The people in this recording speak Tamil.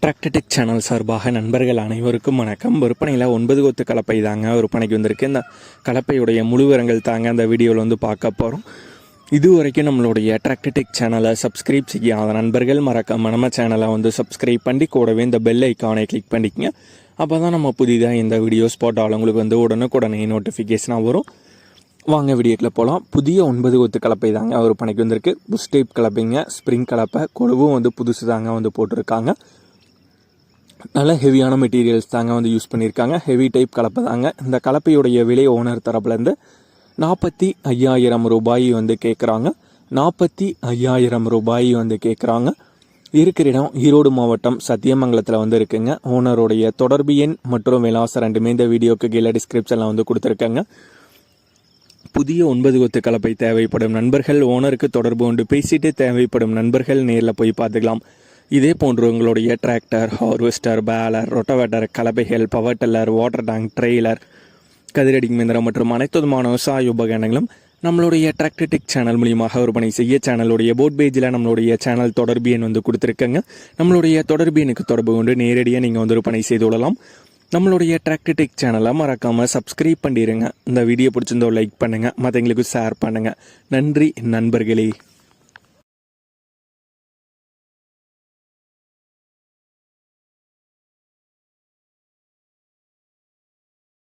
டிராக்டர்டெக் சேனல் சார்பாக நண்பர்கள் அனைவருக்கும் வணக்கம். விற்பனையில் 9 கொத்து கலப்பை தாங்க விற்பனைக்கு வந்திருக்கு. இந்த கலப்பையுடைய முழு விவரங்கள் தாங்க அந்த வீடியோவில் வந்து பார்க்க போகிறோம். இது வரைக்கும் நம்மளுடைய டிராக்டர்டெக் சேனலை சப்ஸ்கிரைப் செய்யாத நண்பர்கள் மறக்காம நம்ம சேனலை வந்து சப்ஸ்கிரைப் பண்ணி கூடவே இந்த பெல் ஐக்கானை கிளிக் பண்ணிக்கங்க. அப்போ தான் நம்ம புதிதாக இந்த வீடியோஸ் போட்டாலும் உங்களுக்கு வந்து உடனுக்குடனே நோட்டிஃபிகேஷனாக வரும். வாங்க வீடியோக்கில் போகலாம். புதிய 9 கொத்து கலப்பை தாங்க விற்பனைக்கு வந்திருக்கு. புஷ் டைப் கலப்பைங்க, ஸ்ப்ரிங் கலப்பை, கொழுவும் வந்து புதுசு தாங்க வந்து போட்டிருக்காங்க. நல்ல ஹெவியான மெட்டீரியல்ஸ் தாங்க வந்து யூஸ் பண்ணியிருக்காங்க. ஹெவி டைப் கலப்பை தாங்க. இந்த கலப்பையுடைய விலை ஓனர் தரப்புலேருந்து 45,000 ரூபாய் வந்து கேட்குறாங்க. 45,000 ரூபாய் வந்து கேட்குறாங்க. இருக்கிற இடம் ஈரோடு மாவட்டம் சத்தியமங்கலத்தில் வந்து இருக்குங்க. ஓனருடைய தொடர்பு எண் மற்றும் விலாசம் ரெண்டுமே இந்த வீடியோக்கு கீழே டிஸ்கிரிப்ஷனில் வந்து கொடுத்துருக்காங்க. புதிய 9 கொத்து கலப்பை தேவைப்படும் நண்பர்கள் ஓனருக்கு தொடர்பு கொண்டு பேசிட்டு தேவைப்படும் நண்பர்கள் நேரில் போய் பார்த்துக்கலாம். இதே போன்று உங்களுடைய டிராக்டர், ஹார்வெஸ்டர், பேலர், ரொட்டவேட்டர், கலப்பைகள், power tiller, water tank, trailer, கதிரடி இயந்திரம் மற்றும் அனைத்து விதமான விவசாய உபகரணங்களும் நம்மளுடைய டிராக்டர்டெக் சேனல் மூலியமாக விற்பனை செய்ய சேனலுடைய போட் பேஜில் நம்மளுடைய சேனல் தொடர்பு எண் வந்து கொடுத்துருக்கங்க. நம்மளுடைய தொடர்பு எண்ணுக்கு தொடர்பு கொண்டு நேரடியாக நீங்கள் வந்து விற்பனை செய்து கொள்ளலாம். நம்மளுடைய டிராக்டர்டெக் சேனலை மறக்காமல் சப்ஸ்கிரைப் பண்ணிடுங்க. இந்த வீடியோ பிடிச்சிருந்தோ லைக் பண்ணுங்கள், மற்றவங்களுக்கு ஷேர் பண்ணுங்கள். நன்றி நண்பர்களே.